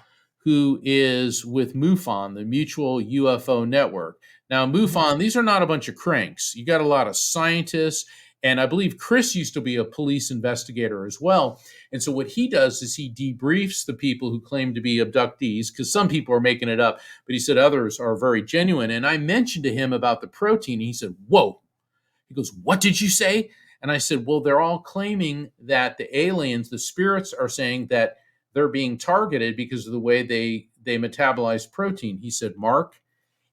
who is with MUFON, the Mutual UFO Network. Now, MUFON, these are not a bunch of cranks. You got a lot of scientists, and I believe Chris used to be a police investigator as well. And so what he does is he debriefs the people who claim to be abductees, because some people are making it up, but he said others are very genuine. And I mentioned to him about the protein, and he said, whoa. He goes, what did you say? And I said, well, they're all claiming that the aliens, the spirits, are saying that they're being targeted because of the way they metabolize protein. He said, Mark,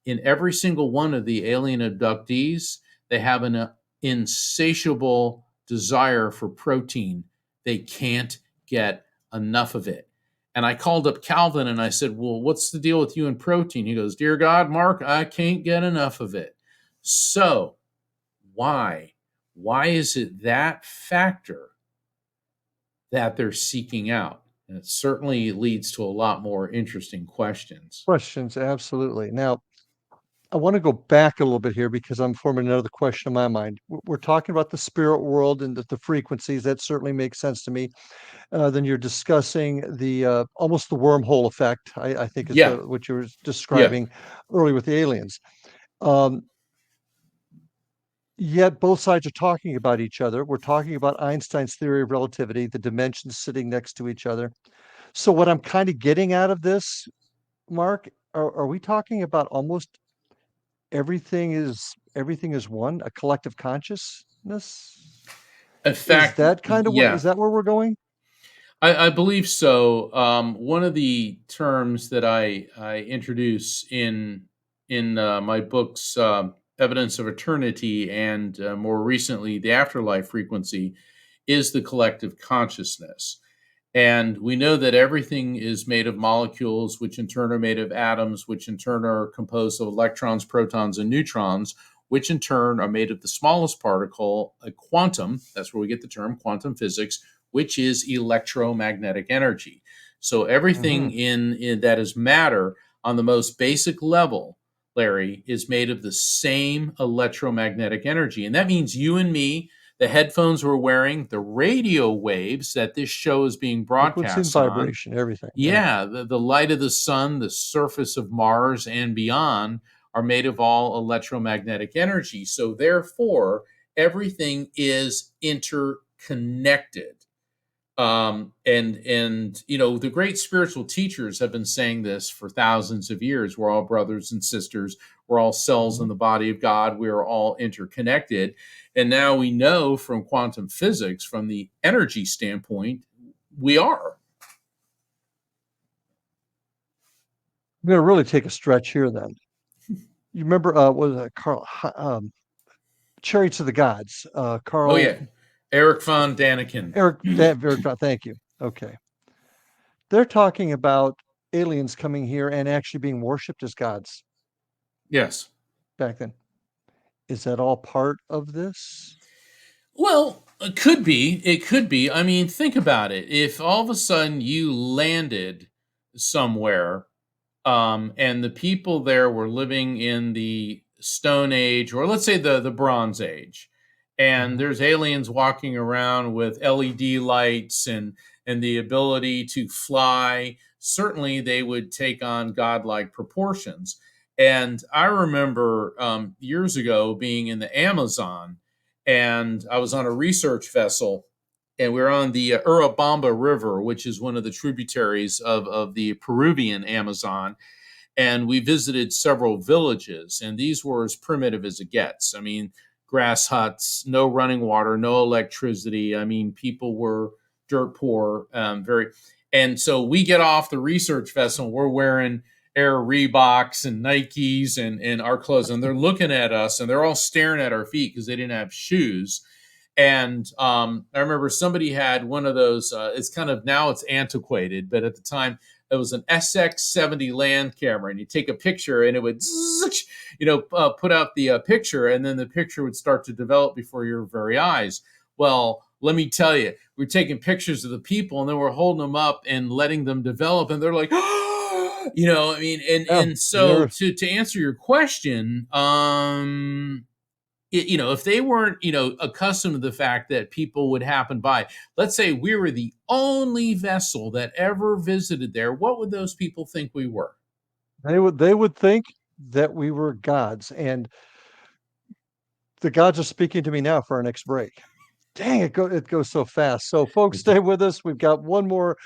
in every single one of the alien abductees, they have an insatiable desire for protein. They can't get enough of it. And I called up Calvin and I said, well, what's the deal with you and protein? He goes, dear God, Mark, I can't get enough of it. So why? Why is it that factor that they're seeking out? And it certainly leads to a lot more interesting questions. Questions, absolutely. Now, I want to go back a little bit here because I'm forming another question in my mind. We're talking about the spirit world and the frequencies. That certainly makes sense to me. Then you're discussing the almost the wormhole effect, I think is what you were describing earlier with the aliens. Yet both sides are talking about each other. We're talking about Einstein's theory of relativity, the dimensions sitting next to each other. So what I'm kind of getting out of this, Mark, are we talking about almost everything is one, a collective consciousness? In fact, is that kind of is that where we're going? I believe so. One of the terms that I introduce in my books, Evidence of Eternity, and more recently, The Afterlife Frequency, is the collective consciousness. And we know that everything is made of molecules, which in turn are made of atoms, which in turn are composed of electrons, protons, and neutrons, which in turn are made of the smallest particle, a quantum. That's where we get the term quantum physics, which is electromagnetic energy. So everything in that is matter on the most basic level, Larry, is made of the same electromagnetic energy. And that means you and me, the headphones we're wearing, the radio waves that this show is being broadcast on, vibration, everything. The light of the sun, the surface of Mars, and beyond are made of all electromagnetic energy. So therefore, everything is interconnected. And the great spiritual teachers have been saying this for thousands of years. We're all brothers and sisters. We're all cells in the body of God. We are all interconnected. And now we know from quantum physics, from the energy standpoint, we are. I'm going to really take a stretch here then. You remember, what was it, Carl, Chariots of the Gods, Carl. Oh, yeah. Eric von Daniken. Eric von, thank you. Okay. They're talking about aliens coming here and actually being worshipped as gods. Yes. Back then. Is that all part of this? Well, it could be. It could be. I mean, think about it. If all of a sudden you landed somewhere, and the people there were living in the Stone Age, or let's say the Bronze Age, and there's aliens walking around with LED lights and the ability to fly, certainly they would take on godlike proportions. And I remember years ago being in the Amazon, and I was on a research vessel, and we were on the Urubamba River, which is one of the tributaries of the Peruvian Amazon. And we visited several villages, and these were as primitive as it gets. I mean, grass huts, no running water, no electricity. I mean, people were dirt poor, and so we get off the research vessel, and we're wearing Air Reeboks and Nikes and our clothes, and they're looking at us, and they're all staring at our feet because they didn't have shoes. And I remember somebody had one of those. It's kind of, now it's antiquated, but at the time it was an SX-70 land camera, and you take a picture, and it would, put out the picture, and then the picture would start to develop before your very eyes. Well, let me tell you, we're taking pictures of the people, and then we're holding them up and letting them develop, and they're like, so to answer your question, if they weren't, accustomed to the fact that people would happen by, let's say we were the only vessel that ever visited there, what would those people think we were? They would think that we were gods, and the gods are speaking to me now for our next break. Dang, it goes so fast. So, folks, stay with us. We've got one more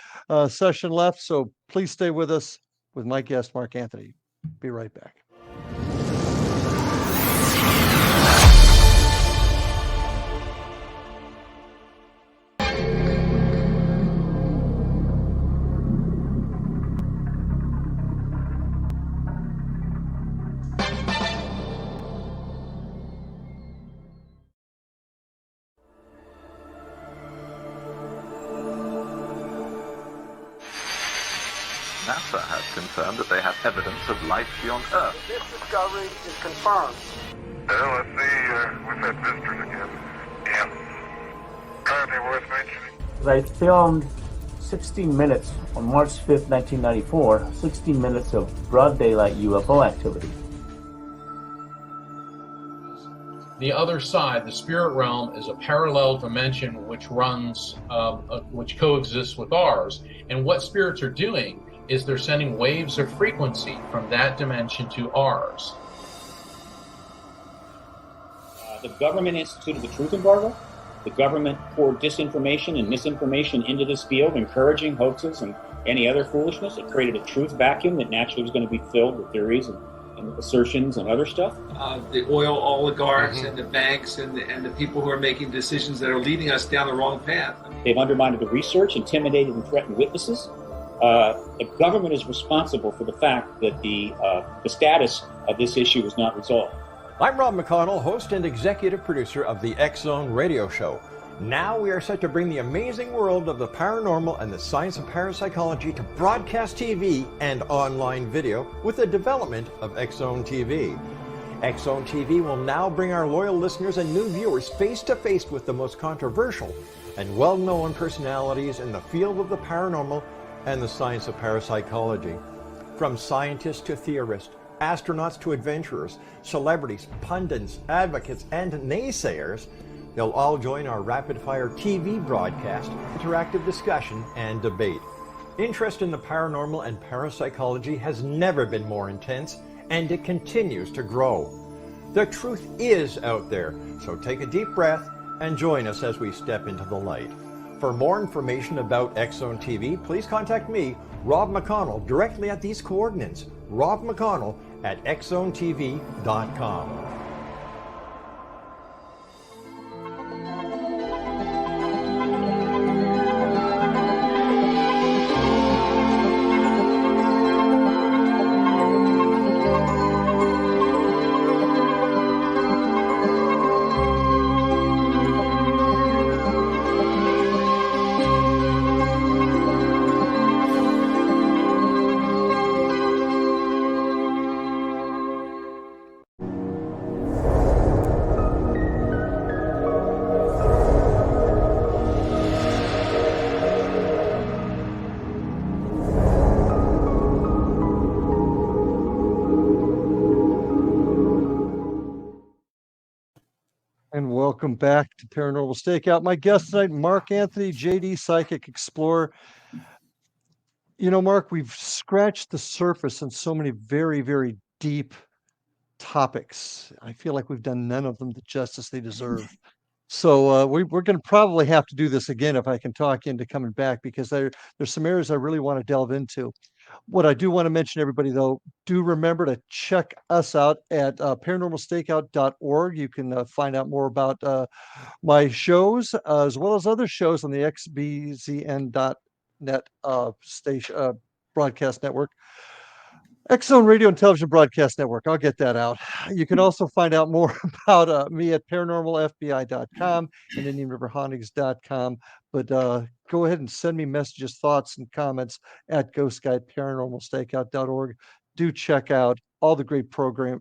session left, so please stay with us with my guest, Mark Anthony. Be right back. NASA has confirmed that they have evidence of life beyond Earth. This discovery is confirmed. Well, let's see, we've had visitors again. Yeah. Anything worth mentioning? I filmed 16 minutes on March 5th, 1994, 16 minutes of broad daylight UFO activity. The other side, the spirit realm, is a parallel dimension which runs, which coexists with ours. And what spirits are doing is they're sending waves of frequency from that dimension to ours. The government instituted the truth embargo. The government poured disinformation and misinformation into this field, encouraging hoaxes and any other foolishness. It created a truth vacuum that naturally was going to be filled with theories and assertions and other stuff. The oil oligarchs and the banks and the people who are making decisions that are leading us down the wrong path. They've undermined the research, intimidated and threatened witnesses. The government is responsible for the fact that the status of this issue is not resolved. I'm Rob McConnell, host and executive producer of the X Zone Radio Show. Now we are set to bring the amazing world of the paranormal and the science of parapsychology to broadcast TV and online video with the development of X Zone TV. X Zone TV will now bring our loyal listeners and new viewers face to face with the most controversial and well-known personalities in the field of the paranormal and the science of parapsychology. From scientists to theorists, astronauts to adventurers, celebrities, pundits, advocates, and naysayers, they'll all join our rapid-fire TV broadcast, interactive discussion, and debate. Interest in the paranormal and parapsychology has never been more intense, and it continues to grow. The truth is out there, so take a deep breath and join us as we step into the light. For more information about X Zone TV, please contact me, Rob McConnell, directly at these coordinates, Rob McConnell at xzonetv.com. And welcome back to Paranormal Stakeout. My guest tonight, Mark Anthony, JD Psychic Explorer. You know, Mark, we've scratched the surface on so many very, very deep topics. I feel like we've done none of them the justice they deserve. So we're going to probably have to do this again if I can talk into coming back, because there's some areas I really want to delve into. What I do want to mention, everybody, though, do remember to check us out at paranormalstakeout.org. You can find out more about my shows, as well as other shows on the xbzn.net station broadcast network. X Zone Radio and Television Broadcast Network. I'll get that out. You can also find out more about me at paranormalfbi.com and IndianRiverHauntings.com. But go ahead and send me messages, thoughts, and comments at ghostguideparanormalstakeout.org. Do check out all the great programming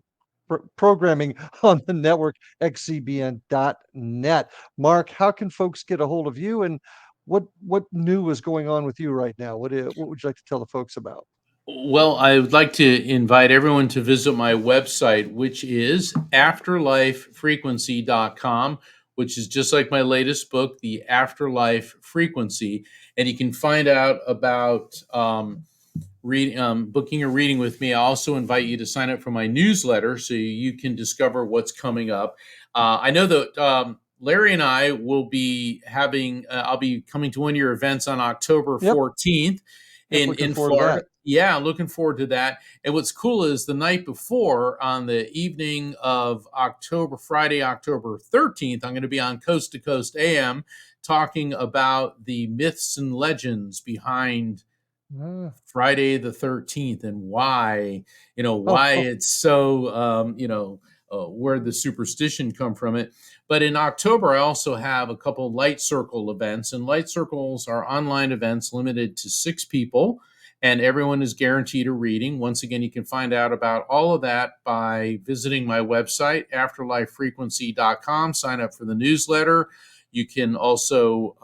on the network, xzbn.net. Mark, how can folks get a hold of you, and what new is going on with you right now? What would you like to tell the folks about? Well, I would like to invite everyone to visit my website, which is afterlifefrequency.com, which is just like my latest book, The Afterlife Frequency. And you can find out about booking a reading with me. I also invite you to sign up for my newsletter so you can discover what's coming up. I know that Larry and I will be having, I'll be coming to one of your events on October Yep. 14th Yep, looking in forward to Florida. that. Yeah, looking forward to that. And what's cool is the night before, on the evening of Friday, October 13th, I'm going to be on Coast to Coast AM talking about the myths and legends behind Friday the 13th and why it's so, where the superstition come from it. But in October, I also have a couple of light circle events, and light circles are online events limited to 6 people, and everyone is guaranteed a reading. Once again, you can find out about all of that by visiting my website, afterlifefrequency.com. Sign up for the newsletter. You can also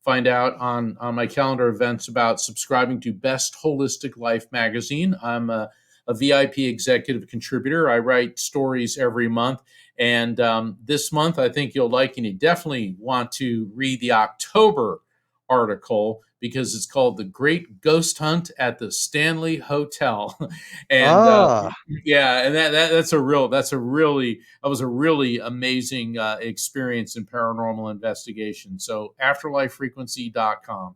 find out on my calendar events about subscribing to Best Holistic Life magazine. I'm a VIP executive contributor. I write stories every month. And this month, I think you'll like, and you definitely want to read the October article because it's called The Great Ghost Hunt at the Stanley Hotel. And yeah, and that was a really amazing experience in paranormal investigation. So afterlifefrequency.com.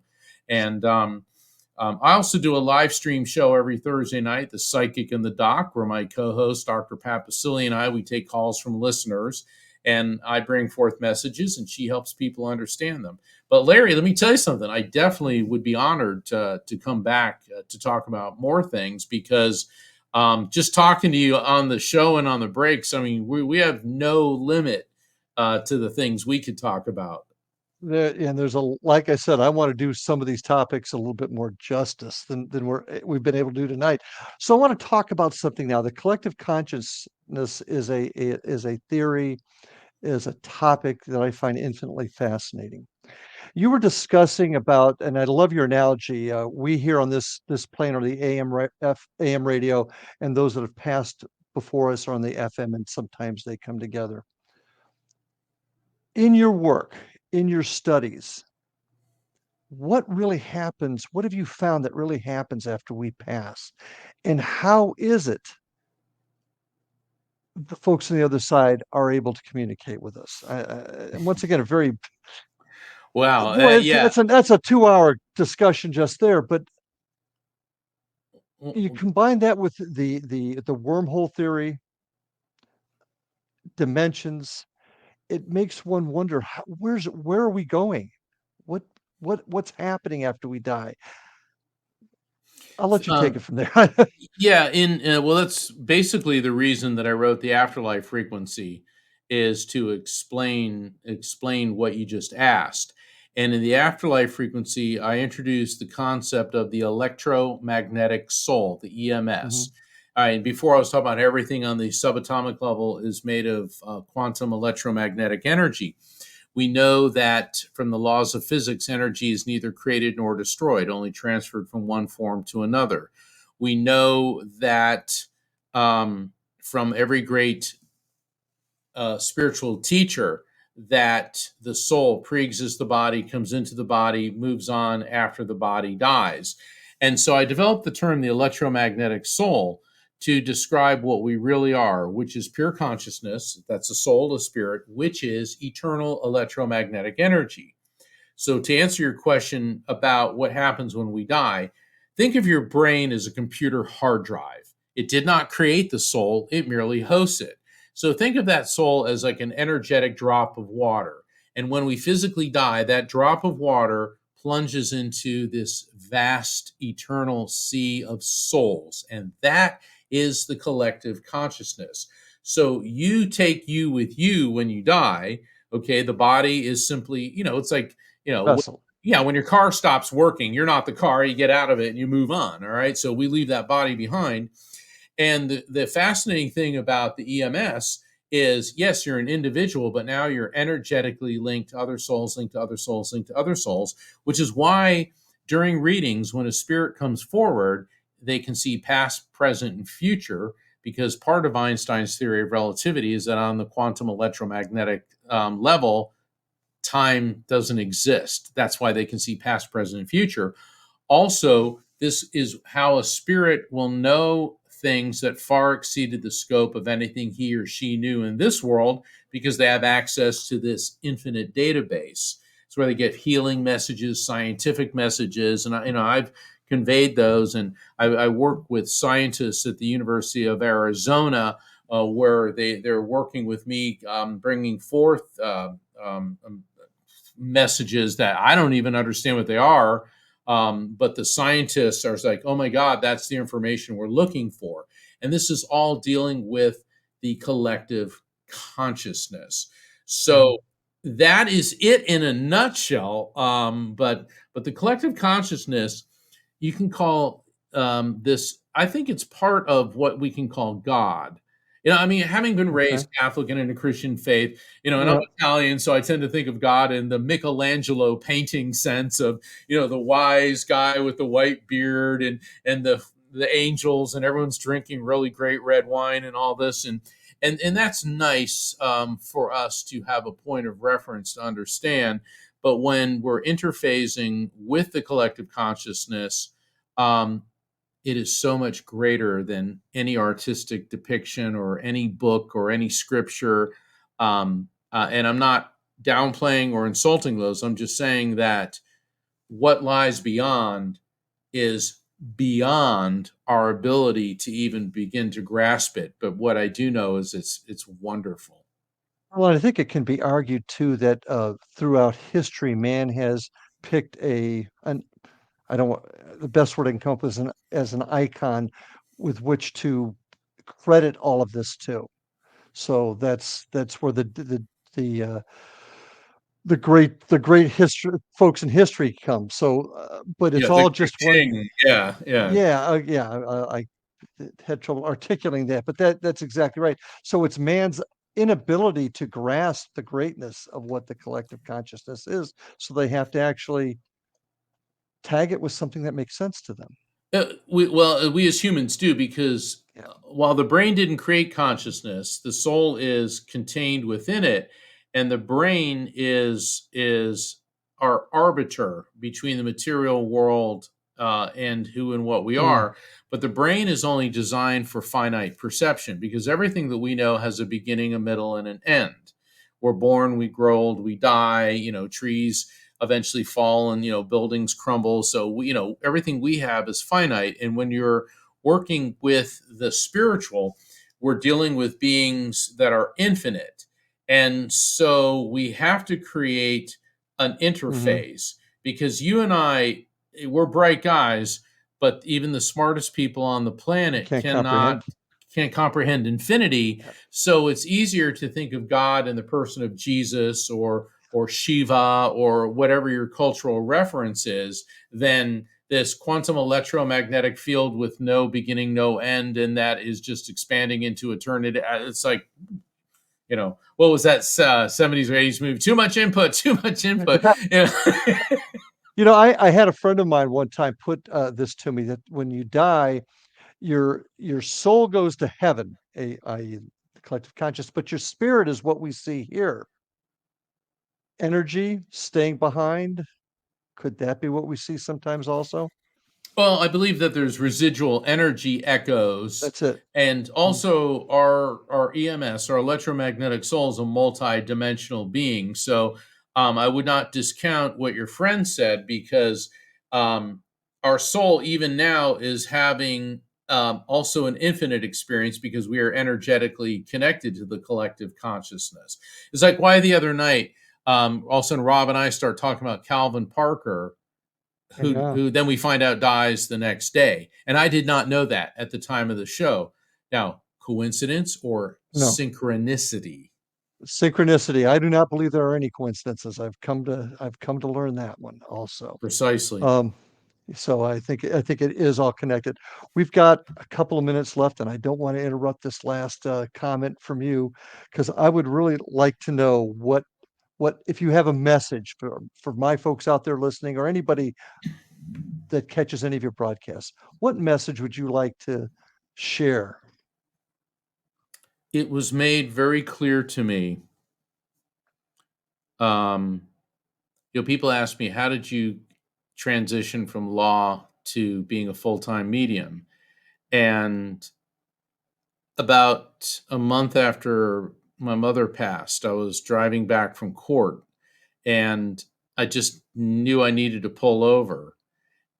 And I also do a live stream show every Thursday night, The Psychic and the Doc, where my co-host, Dr. Pat Basili, and we take calls from listeners, and I bring forth messages, and she helps people understand them. But Larry, let me tell you something. I definitely would be honored to come back to talk about more things, because just talking to you on the show and on the breaks, I mean, we have no limit to the things we could talk about. There's like I said, I want to do some of these topics a little bit more justice than we've been able to do tonight. So I want to talk about something now. The collective consciousness is a theory, is a topic that I find infinitely fascinating. You were discussing about, and I love your analogy. We here on this plane are the AM radio, and those that have passed before us are on the FM, and sometimes they come together. In your work, in your studies, what really happens? What have you found that really happens after we pass? And how is it the folks on the other side are able to communicate with us? And once again, a very wow, boy, yeah, that's a 2-hour discussion just there. But you combine that with the wormhole theory, dimensions. It makes one wonder where are we going? What's happening after we die? I'll let you take it from there. Yeah, well, that's basically the reason that I wrote The Afterlife Frequency, is to explain what you just asked. And in The Afterlife Frequency, I introduced the concept of the electromagnetic soul, the EMS. All right, and before I was talking about everything on the subatomic level is made of quantum electromagnetic energy. We know that from the laws of physics, energy is neither created nor destroyed, only transferred from one form to another. We know that from every great spiritual teacher, that the soul pre-exists the body, comes into the body, moves on after the body dies. And so I developed the term the electromagnetic soul to describe what we really are, which is pure consciousness. That's a soul, a spirit, which is eternal electromagnetic energy. So to answer your question about what happens when we die, think of your brain as a computer hard drive. It did not create the soul, it merely hosts it. So think of that soul as like an energetic drop of water. And when we physically die, that drop of water plunges into this vast eternal sea of souls. And that is the collective consciousness. So you take you with you when you die. Okay, the body is simply, it's like, when your car stops working, you're not the car, you get out of it and you move on. All right. So we leave that body behind. And the fascinating thing about the EMS is, yes, you're an individual, but now you're energetically linked to other souls, linked to other souls, linked to other souls, which is why during readings, when a spirit comes forward, they can see past, present, and future, because part of Einstein's theory of relativity is that on the quantum electromagnetic level, time doesn't exist. That's why they can see past, present, and future. Also, this is how a spirit will know things that far exceeded the scope of anything he or she knew in this world, because they have access to this infinite database. It's where they get healing messages, scientific messages, and I've conveyed those. And I work with scientists at the University of Arizona, where they're working with me, bringing forth messages that I don't even understand what they are. But the scientists are like, oh my God, that's the information we're looking for. And this is all dealing with the collective consciousness. So that is it in a nutshell. But the collective consciousness, you can call this, I think it's part of what we can call God. Having been raised Catholic and in a Christian faith, and I'm Italian, so I tend to think of God in the Michelangelo painting sense of, the wise guy with the white beard and the angels, and everyone's drinking really great red wine and all this. And that's nice for us to have a point of reference to understand. But when we're interfacing with the collective consciousness, it is so much greater than any artistic depiction or any book or any scripture. And I'm not downplaying or insulting those. I'm just saying that what lies beyond is beyond our ability to even begin to grasp it. But what I do know is it's wonderful. Well, I think it can be argued too that throughout history, man has picked the best word I can come up with as an icon with which to credit all of this to. So that's where the great history folks in history come. So, but it's all just one. Yeah. I had trouble articulating that, but that's exactly right. So it's man's inability to grasp the greatness of what the collective consciousness is. So they have to actually tag it with something that makes sense to them. We as humans do, because while the brain didn't create consciousness, the soul is contained within it, and the brain is our arbiter between the material world and who and what we are. But the brain is only designed for finite perception, because everything that we know has a beginning, a middle, and an end. We're born, we grow old, we die. Trees eventually fall, and buildings crumble. So everything we have is finite. And when you're working with the spiritual, we're dealing with beings that are infinite. And so we have to create an interface, because you and I, we're bright guys, but even the smartest people on the planet can't comprehend infinity. So it's easier to think of God in the person of Jesus or Shiva or whatever your cultural reference is, than this quantum electromagnetic field with no beginning, no end, and that is just expanding into eternity. It's like, what was that 70s or 80s movie? Too much input. I had a friend of mine one time put this to me, that when you die, your soul goes to heaven, i.e. the collective conscious, but your spirit is what we see here. Energy staying behind. Could that be what we see sometimes also? Well, I believe that there's residual energy echoes. That's it. And also our EMS, our electromagnetic soul, is a multi-dimensional being. So I would not discount what your friend said, because our soul even now is having also an infinite experience, because we are energetically connected to the collective consciousness. It's like why the other night, all of a sudden Rob and I start talking about Calvin Parker, who then we find out dies the next day. And I did not know that at the time of the show. Now, coincidence or synchronicity? Synchronicity. I do not believe there are any coincidences. I've come to learn that one also. Precisely. So I think it is all connected. We've got a couple of minutes left, and I don't want to interrupt this last comment from you, because I would really like to know what if you have a message for my folks out there listening, or anybody that catches any of your broadcasts, what message would you like to share? It was made very clear to me. People ask me, how did you transition from law to being a full-time medium? And about a month after my mother passed, I was driving back from court, and I just knew I needed to pull over.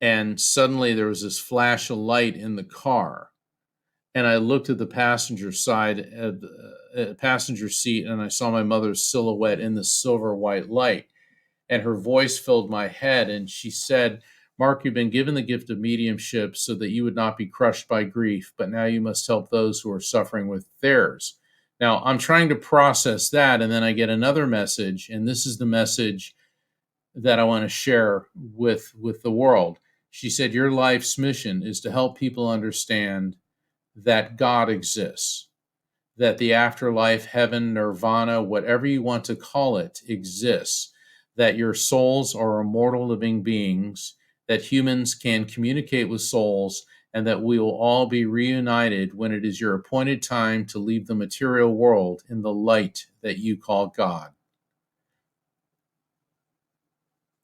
And suddenly there was this flash of light in the car. And I looked at the passenger side, passenger seat, and I saw my mother's silhouette in the silver white light. And her voice filled my head, and she said, "Mark, you've been given the gift of mediumship so that you would not be crushed by grief, but now you must help those who are suffering with theirs." Now, I'm trying to process that, and then I get another message, and this is the message that I want to share with the world. She said, "Your life's mission is to help people understand that God exists, that the afterlife, heaven, nirvana, whatever you want to call it, exists, that your souls are immortal living beings, that humans can communicate with souls, and that we will all be reunited when it is your appointed time to leave the material world in the light that you call God."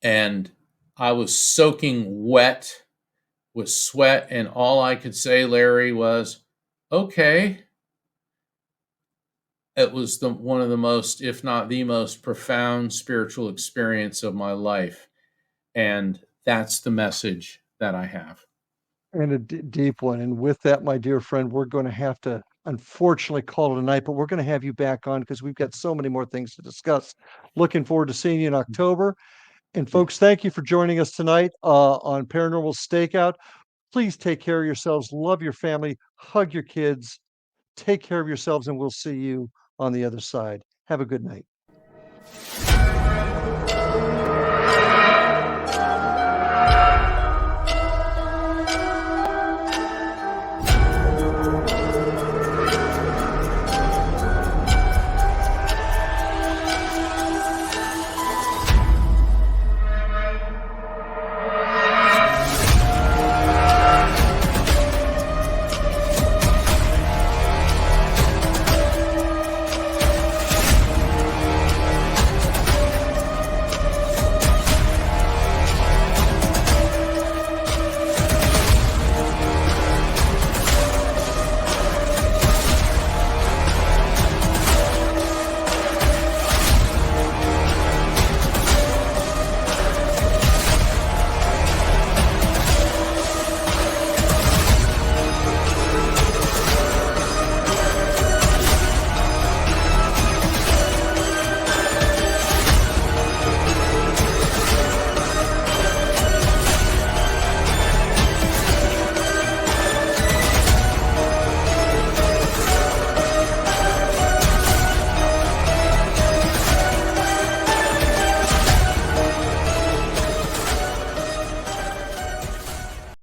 And I was soaking wet with sweat, and all I could say, Larry, was, "Okay." It was one of the most, if not the most profound spiritual experience of my life. And that's the message that I have. And a deep one. And with that, my dear friend, we're going to have to unfortunately call it a night, but we're going to have you back on because we've got so many more things to discuss. Looking forward to seeing you in October. And folks, thank you for joining us tonight on Paranormal Stakeout. Please take care of yourselves, love your family, hug your kids, take care of yourselves, and we'll see you on the other side. Have a good night.